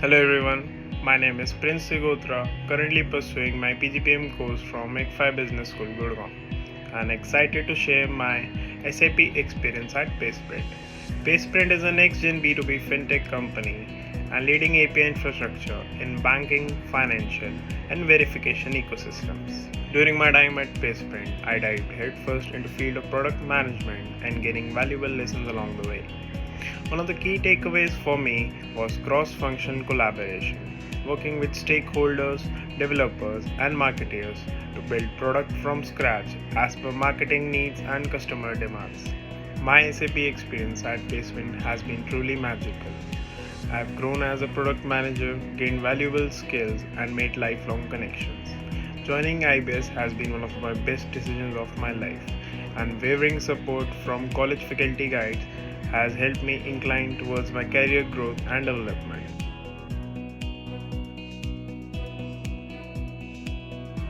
Hello everyone, my name is Prince Treghora, currently pursuing my PGPM course from IBS Business School, Gurgaon. I'm excited to share my SAP experience at Paysprint. Paysprint is a next-gen B2B fintech company and leading API infrastructure in banking, financial, and verification ecosystems. During my time at Paysprint, I dived headfirst into field of product management and gaining valuable lessons along the way. One of the key takeaways for me was cross-function collaboration, working with stakeholders, developers, and marketeers to build product from scratch as per marketing needs and customer demands. My SAP experience at Paysprint has been truly magical. I've grown as a product manager, gained valuable skills, and made lifelong connections. Joining IBS has been one of my best decisions of my life, and wavering support from college faculty guides has helped me incline towards my career growth and development.